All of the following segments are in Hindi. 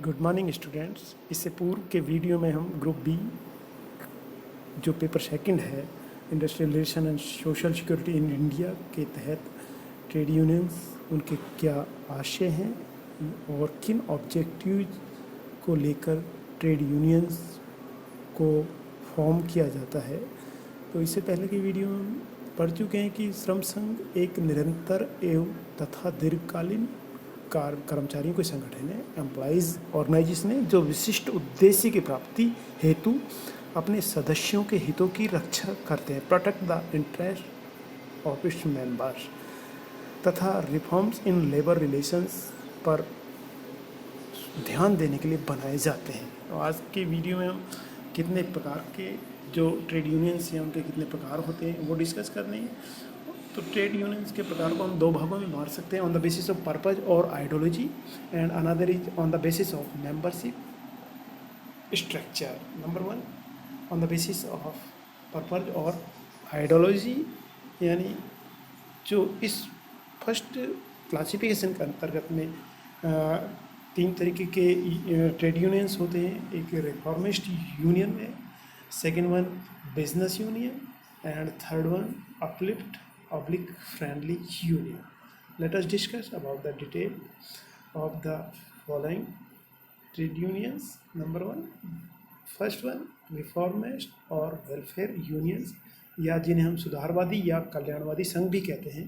Good morning students. इससे पूर्व के वीडियो में हम ग्रुप बी जो पेपर सेकंड है industrial relation and social security in India के तहत ट्रेड यूनियंस उनके क्या आशय हैं और किन ऑब्जेक्टिव्स को लेकर ट्रेड यूनियंस को फॉर्म किया जाता है। तो इससे पहले की वीडियो में हम पढ़ चुके हैं कि श्रम संघ एक निरंतर एवं तथा दीर्घकालीन कर्मचारियों के संगठन है, एम्प्लॉइज ऑर्गेनाइजेशन है, जो विशिष्ट उद्देश्य की प्राप्ति हेतु अपने सदस्यों के हितों की रक्षा करते हैं, protect the interest of its members, तथा रिफॉर्म्स इन लेबर रिलेशंस पर ध्यान देने के लिए बनाए जाते हैं। तो आज के वीडियो में हम कितने प्रकार के जो ट्रेड यूनियंस हैं उनके कितने प्रकार होते हैं वो डिस्कस करने हैं। तो ट्रेड यूनियंस के प्रकार को हम दो भागों में बांट सकते हैं, on the basis of purpose और ideology, and another is on the basis of membership structure. Number one, on the basis of purpose और आइडियोलॉजी, यानी जो इस फर्स्ट क्लासिफिकेशन के अंतर्गत में तीन तरीके के ट्रेड यूनियंस होते हैं। एक रिफॉर्मिस्ट यूनियन है, second one business union, and third one uplift oblique friendly union. Let us discuss about the detail of the following trade unions. Number one, first one, reformist और welfare unions, या जिन्हें हम सुधारवादी या कल्याणवादी संघ भी कहते हैं,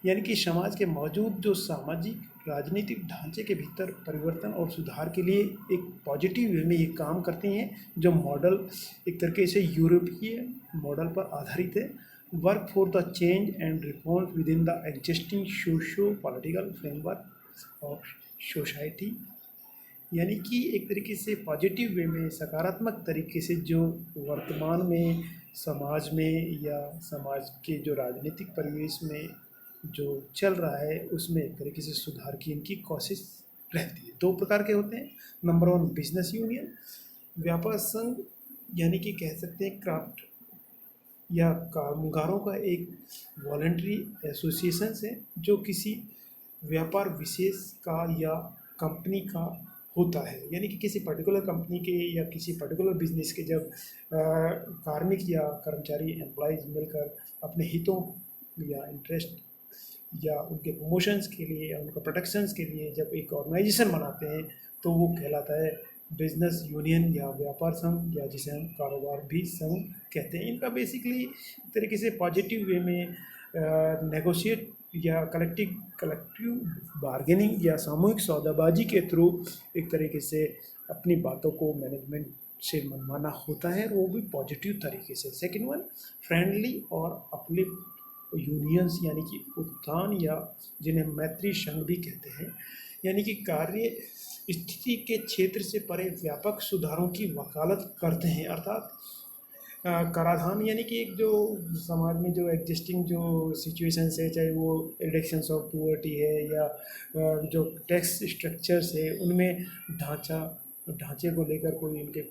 यानी कि समाज के मौजूद जो सामाजिक राजनीतिक ढांचे के भीतर परिवर्तन और सुधार के लिए एक पॉजिटिव वे में ये काम करती हैं, जो मॉडल एक तरीके से यूरोपीय मॉडल पर आधारित है। Work for the change and reform with in the existing socio political framework of society, यानी कि एक तरीके से पॉजिटिव वे में सकारात्मक तरीके से जो वर्तमान में समाज में या समाज के जो राजनीतिक परिवेश में जो चल रहा है उसमें एक तरीके से सुधार की इनकी कोशिश रहती है। दो प्रकार के होते हैं। नंबर वन, बिजनेस यूनियन, व्यापार संघ, यानी कि कह सकते हैं क्राफ्ट या कामगारों का एक वॉलंटरी एसोसिएशन है जो किसी व्यापार विशेष का या कंपनी का होता है, यानी कि किसी पर्टिकुलर कंपनी के या किसी पर्टिकुलर बिजनेस के जब कार्मिक या कर्मचारी एम्प्लॉयज़ मिलकर अपने हितों या इंटरेस्ट या उनके प्रमोशंस के लिए या उनका प्रोटेक्शंस के लिए जब एक ऑर्गेनाइजेशन बनाते हैं तो वो कहलाता है बिजनेस यूनियन या व्यापार संघ, या जिसे हम कारोबार भी संघ कहते हैं। इनका बेसिकली एक तरीके से पॉजिटिव वे में नेगोशिएट या कलेक्टिव बार्गेनिंग या सामूहिक सौदाबाजी के थ्रू एक तरीके से अपनी बातों को मैनेजमेंट से मनवाना होता है, वो भी पॉजिटिव तरीके से। सेकेंड वन, फ्रेंडली और अपलिफ्ट यूनियंस, यानी कि उत्थान या जिन्हें मैत्री संघ भी कहते हैं, यानी कि कार्य स्थिति के क्षेत्र से परे व्यापक सुधारों की वकालत करते हैं। अर्थात कराधान, यानी कि एक जो समाज में जो एग्जिस्टिंग जो सिचुएशंस है, चाहे वो रिडक्शंस ऑफ पुअर्टी है या जो टैक्स स्ट्रक्चर्स है उनमें ढांचे को लेकर कोई इनके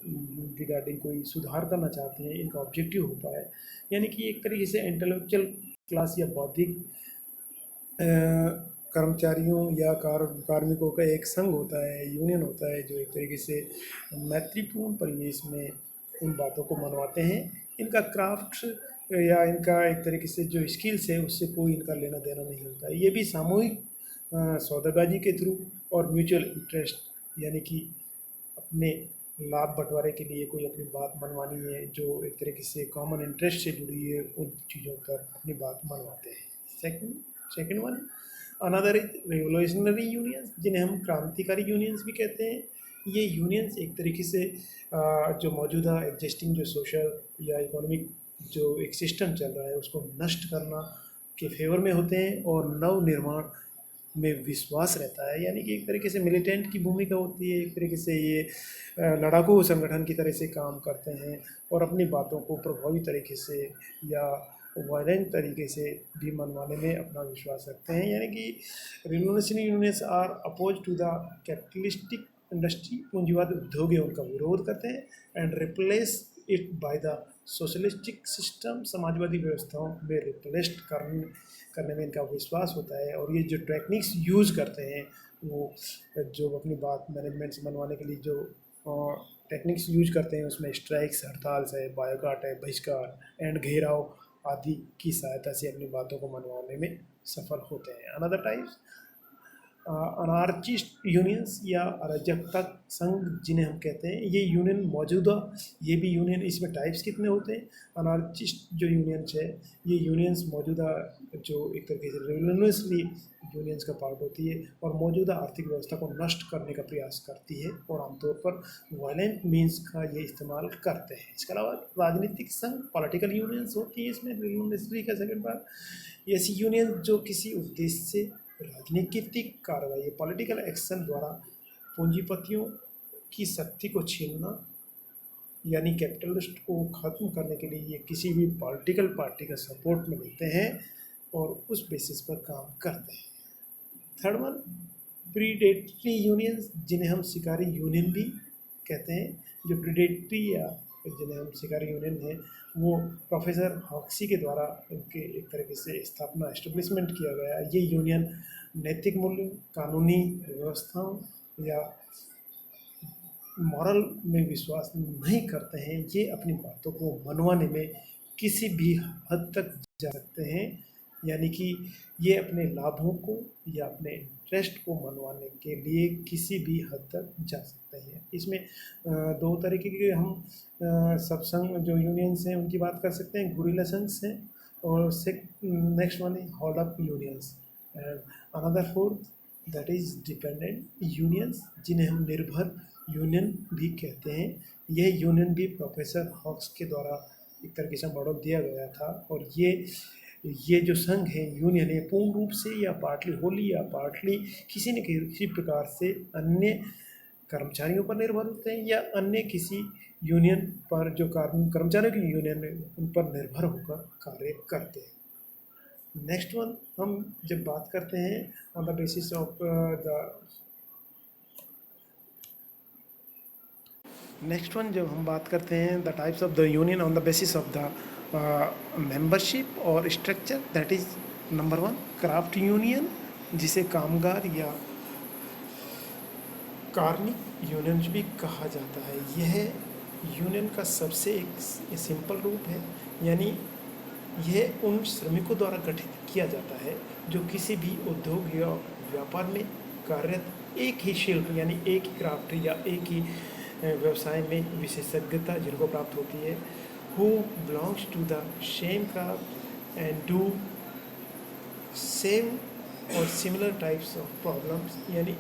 रिगार्डिंग कोई सुधार करना चाहते हैं, इनका ऑब्जेक्टिव होता है। यानी कि एक तरीके से इंटेलेक्चुअल क्लास या बौद्धिक कर्मचारियों या कार्मिकों का एक संघ होता है, यूनियन होता है, जो एक तरीके से मैत्रीपूर्ण परिवेश में इन बातों को मनवाते हैं। इनका क्राफ्ट या इनका एक तरीके से जो स्किल्स है उससे कोई इनका लेना देना नहीं होता है। ये भी सामूहिक सौदेबाजी के थ्रू और म्यूचुअल इंटरेस्ट, यानी कि अपने लाभ बंटवारे के लिए कोई अपनी बात मनवानी है जो एक तरीके से कॉमन इंटरेस्ट से जुड़ी है, उन चीज़ों पर अपनी बात मनवाते हैं। Second one, another is revolutionary unions, जिन्हें हम क्रांतिकारी यूनियंस भी कहते हैं। ये यूनियंस एक तरीके से जो मौजूदा एग्जिस्टिंग जो सोशल या इकोनॉमिक जो एक सिस्टम चल रहा है उसको नष्ट करना के फेवर में होते हैं और नव निर्माण में विश्वास रहता है, यानी कि एक तरीके से मिलिटेंट की भूमिका होती है। एक तरीके से ये लड़ाकू संगठन की तरह से काम करते हैं और अपनी बातों को प्रभावी तरीके से या वायलेंट तरीके से भी मनवाने में अपना विश्वास रखते हैं, यानी कि revolutionary unions are oppose to the capitalistic industry, पूंजीवाद उद्योग है उनका विरोध करते हैं, and replace it by the socialistic system, समाजवादी व्यवस्थाओं में रिप्लेस्ड करने में इनका विश्वास होता है। और ये जो टेक्निक्स यूज़ करते हैं वो जो अपनी बात मैनेजमेंट से मनवाने के लिए जो टेक्निक्स यूज करते हैं, उसमें स्ट्राइक्स, हड़ताल है, बायकॉट है, बहिष्कार एंड घेराव आदि की सहायता से अपनी बातों को मनवाने में सफल होते हैं। अनदर टाइप्स अनार्चिस्ट यूनियंस या अराजकता संघ जिन्हें हम कहते हैं, ये यूनियन मौजूदा, ये भी यूनियन, इसमें टाइप्स कितने होते हैं। अनार्चिस्ट जो यूनियंस है, ये यूनियंस मौजूदा जो एक तरीके से रेवोल्यूशनरी यूनियंस का पार्ट होती है और मौजूदा आर्थिक व्यवस्था को नष्ट करने का प्रयास करती है और आमतौर पर वायलेंट मीन्स का ये इस्तेमाल करते हैं। इसके अलावा राजनीतिक संघ, पॉलिटिकल यूनियंस होती है, इसमें रेवोल्यूशनरी का सेकंड पार्ट। ऐसी यूनियन जो किसी उद्देश्य से राजनीतिक कार्रवाई, पॉलिटिकल एक्शन द्वारा पूंजीपतियों की शक्ति को छीनना यानी कैपिटलिस्ट को ख़त्म करने के लिए ये किसी भी पॉलिटिकल पार्टी का सपोर्ट में लेते हैं और उस बेसिस पर काम करते हैं। थर्ड वन प्रीडेटरी यूनियंस जिन्हें हम शिकारी यूनियन भी कहते हैं। जो प्रीडेटरी या जिन्हें हम शिकारी यूनियन है, वो प्रोफेसर हॉक्सी के द्वारा इनके एक तरीके से स्थापना, एस्टेब्लिशमेंट किया गया। ये यूनियन नैतिक मूल्य, कानूनी व्यवस्थाओं या मॉरल में विश्वास नहीं करते हैं। ये अपनी बातों को मनवाने में किसी भी हद तक जा सकते हैं, यानी कि ये अपने लाभों को या अपने इंटरेस्ट को मनवाने के लिए किसी भी हद तक जा सकते हैं। इसमें दो तरीके के हम सबसंघ जो यूनियंस हैं उनकी बात कर सकते हैं। गुरिल्ला संघ हैं और नेक्स्ट वन है hold up unions and another fourth that is dependent unions जिन्हें हम निर्भर यूनियन भी कहते हैं। यह यूनियन भी प्रोफेसर हॉक्स के द्वारा एक तरीके से मॉडल दिया गया था और ये जो संघ है, यूनियन है, पूर्ण रूप से या पार्टली, होली या पार्टली किसी न किसी प्रकार से अन्य कर्मचारियों पर निर्भर होते हैं या अन्य किसी यूनियन पर जो कर्मचारियों की यूनियन है उन पर निर्भर होकर कार्य करते हैं। नेक्स्ट वन हम जब बात करते हैं on the basis of next one जब हम बात करते हैं the types of the union on the basis of the membership और structure, that is number one craft union जिसे कामगार या कार्मिक यूनियन भी कहा जाता है। यह यूनियन का सबसे एक सिंपल रूप है, यानी यह उन श्रमिकों द्वारा गठित किया जाता है जो किसी भी उद्योग या व्यापार में कार्यरत एक ही शिल्प यानी एक ही क्राफ्ट या एक ही व्यवसाय में विशेषज्ञता जिनको प्राप्त होती है, who belongs to the same craft and do same or similar types of problems। यानी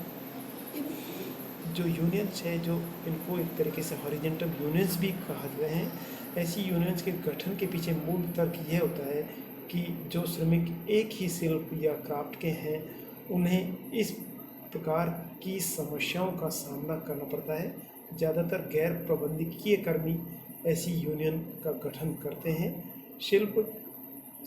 जो यूनियंस है, जो इनको एक तरीके से हॉरिजेंटल यूनियंस भी कहा गए हैं, ऐसी यूनियंस के गठन के पीछे मूल तर्क यह होता है कि जो श्रमिक एक ही शिल्प या क्राफ्ट के हैं उन्हें इस प्रकार की समस्याओं का सामना करना पड़ता है। ज़्यादातर गैर प्रबंधकीय कर्मी ऐसी यूनियन का गठन करते हैं। शिल्प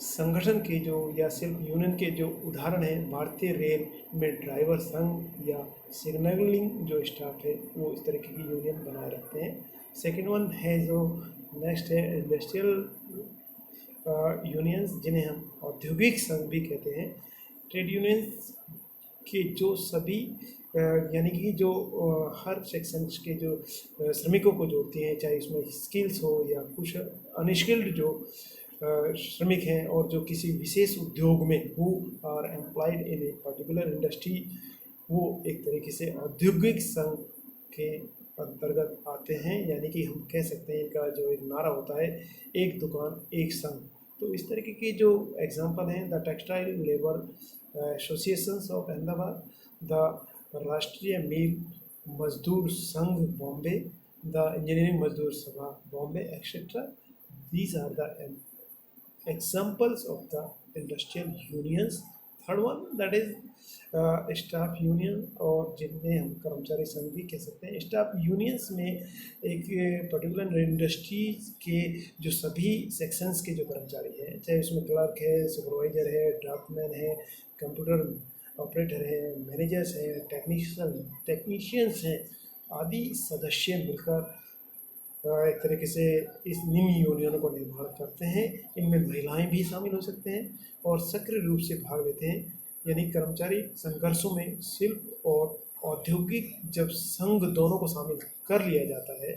संगठन के जो या शिल्प यूनियन के जो उदाहरण हैं, भारतीय रेल में ड्राइवर संघ या सिग्नलिंग जो स्टाफ है वो इस तरीके की यूनियन बनाए रखते हैं। सेकेंड वन है जो नेक्स्ट है इंडस्ट्रियल यूनियंस जिन्हें हम औद्योगिक संघ भी कहते हैं। ट्रेड यूनियंस के जो सभी यानी कि जो हर सेक्शंस के जो श्रमिकों को जोड़ती हैं, चाहे इसमें स्किल्स हो या कुछ अनस्किल्ड जो श्रमिक हैं और जो किसी विशेष उद्योग में who are employed in a particular industry, वो एक तरीके से औद्योगिक संघ के अंतर्गत आते हैं। यानी कि हम कह सकते हैं इनका जो एक नारा होता है, एक दुकान एक संघ। तो इस तरीके की जो एग्जांपल हैं, the textile labour associations of Ahmedabad, the Rashtriya Mill Mazdoor Sangh Bombay, the Engineering Mazdoor Sabha Bombay etcetera. These are the examples of the industrial unions। Third one that is staff union और जिन्हें हम कर्मचारी संघ भी कह सकते हैं। स्टाफ यूनियंस में एक पर्टिकुलर इंडस्ट्रीज के जो सभी सेक्शंस के जो कर्मचारी हैं, चाहे उसमें क्लर्क है, सुपरवाइजर है, ड्राफ्टमैन है, कंप्यूटर ऑपरेटर है, मैनेजर्स हैं, टेक्नीशियंस हैं, आदि सदस्य मिलकर एक तरीके से इस निम्न यूनियनों को निर्माण करते हैं। इनमें महिलाएं भी शामिल हो सकते हैं और सक्रिय रूप से भाग लेते हैं। यानी कर्मचारी संघर्षों में शिल्प और औद्योगिक जब संघ दोनों को शामिल कर लिया जाता है,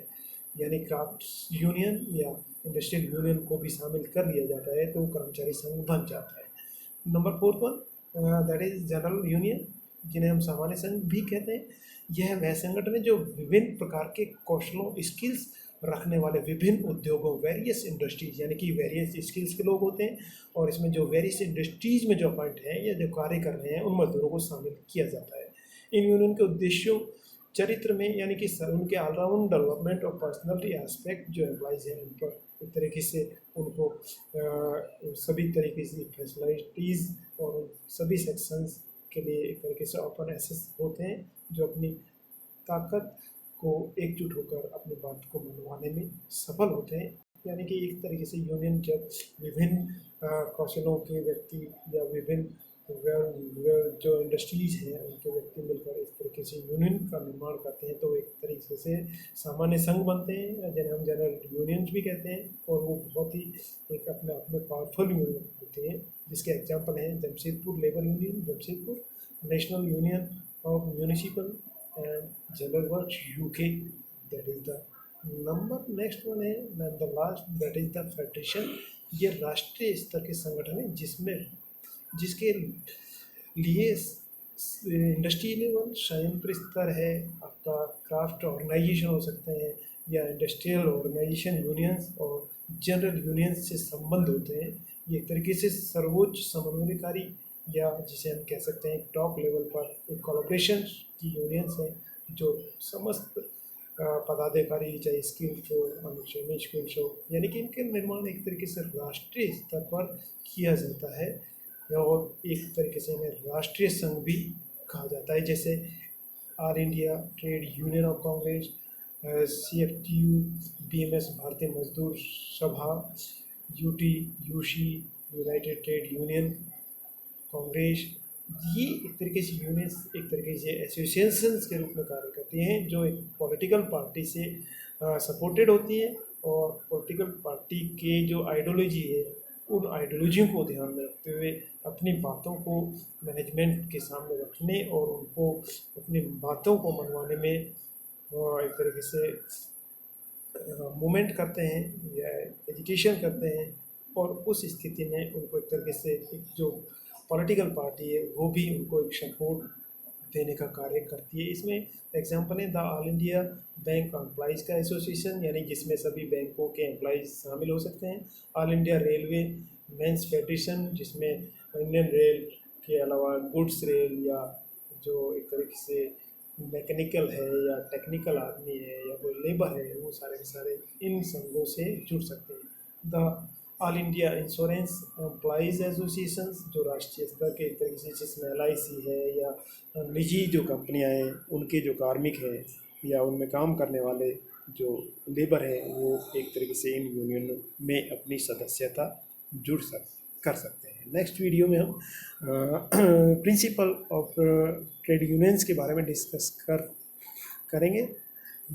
यानी क्राफ्ट यूनियन या इंडस्ट्रियल यूनियन को भी शामिल कर लिया जाता है, तो कर्मचारी संघ बन जाता है। Number fourth one that is general union, जिन्हें हम सामान्य संघ भी कहते हैं। यह वह संगठन है जो विभिन्न प्रकार के कौशलों स्किल्स रखने वाले विभिन्न उद्योगों वेरियस इंडस्ट्रीज, यानी कि वेरियस स्किल्स के लोग होते हैं, और इसमें जो वेरियस इंडस्ट्रीज में जो अपॉइंट हैं या जो कार्य कर रहे हैं उन मजदूरों को शामिल किया जाता है। इन यूनियन के उद्देश्यों चरित्र में, यानी कि उनके ऑलराउंड डेवलपमेंट और पर्सनलिटी एस्पेक्ट जो एम्प्लॉइज हैं उन पर एक तरीके से उनको सभी तरीके से फैसिलिटीज़ और सभी सेक्शंस के लिए एक तरीके से ओपन एक्सेस होते हैं, जो अपनी ताकत को एकजुट होकर अपनी बात को मनवाने में सफल होते हैं। यानी कि एक तरीके से यूनियन जब विभिन्न कौशलों के व्यक्ति या विभिन्न जो इंडस्ट्रीज हैं उनके व्यक्ति मिलकर इस तरीके से यूनियन का निर्माण करते हैं, तो एक तरीके से सामान्य संघ बनते हैं, जिन्हें हम जनरल यूनियंस भी कहते हैं, और वो बहुत ही एक अपने आप में पावरफुल यूनियन होते हैं, जिसके एग्जांपल हैं Jamshedpur labour union Jamshedpur, national union of municipal and general works UK, that is the number. Next one है the last, that is the federation. ये राष्ट्रीय स्तर के संगठन है जिसके लिए इंडस्ट्री लेवल संयंत्र स्तर है, आपका क्राफ्ट ऑर्गेनाइजेशन हो सकते हैं, या इंडस्ट्रियल ऑर्गेनाइजेशन यूनियंस और जनरल यूनियंस से संबंध होते हैं। ये एक तरीके से सर्वोच्च समन्वयकारी, या जिसे हम कह सकते हैं टॉप लेवल पर एक कोलैबोरेशन की यूनियंस हैं, जो समस्त पदाधिकारी चाहे स्किल्स हो सेमी स्किल्स हो, यानी कि इनके निर्माण एक तरीके से राष्ट्रीय स्तर पर किया जाता है, और एक तरीके से इन्हें राष्ट्रीय संघ भी कहा जाता है, जैसे all India trade union of Congress, CFTU, BMS भारतीय मजदूर सभा, UT, UC United trade union Congress. ये एक तरीके से यूनियंस एक तरीके से एसोसिएशंस के रूप में कार्य करती हैं, जो एक पॉलिटिकल पार्टी से सपोर्टेड होती है, और पॉलिटिकल पार्टी के जो आइडियोलॉजी है उन आइडियोलॉजियों को ध्यान में रखते हुए अपनी बातों को मैनेजमेंट के सामने रखने और उनको अपनी बातों को मनवाने में एक तरीके से मूवमेंट करते हैं या एजुकेशन करते हैं, और उस स्थिति में उनको एक तरीके से एक जो पॉलिटिकल पार्टी है वो भी उनको एक सपोर्ट देने का कार्य करती है। इसमें एग्जांपल है the all India bank employees का एसोसिएशन, यानी जिसमें सभी बैंकों के एम्प्लॉइज़ शामिल हो सकते हैं। All India Railway Men's Federation, जिसमें इंडियन रेल के अलावा गुड्स रेल या जो एक तरीके से मैकेनिकल है या टेक्निकल आदमी है या कोई लेबर है, वो सारे के सारे इन संघों से जुड़ सकते हैं। The all India insurance employees association, जो राष्ट्रीय स्तर के एक तरीके से जिसमें LIC है या निजी जो कंपनियां हैं उनके जो कार्मिक हैं या उनमें काम करने वाले जो लेबर है वो एक तरीके से इन यूनियन में अपनी सदस्यता कर सकते हैं। नेक्स्ट वीडियो में हम प्रिंसिपल ऑफ ट्रेड यूनियंस के बारे में डिस्कस करेंगे।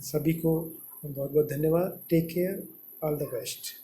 सभी को बहुत बहुत धन्यवाद। Take care, all the best.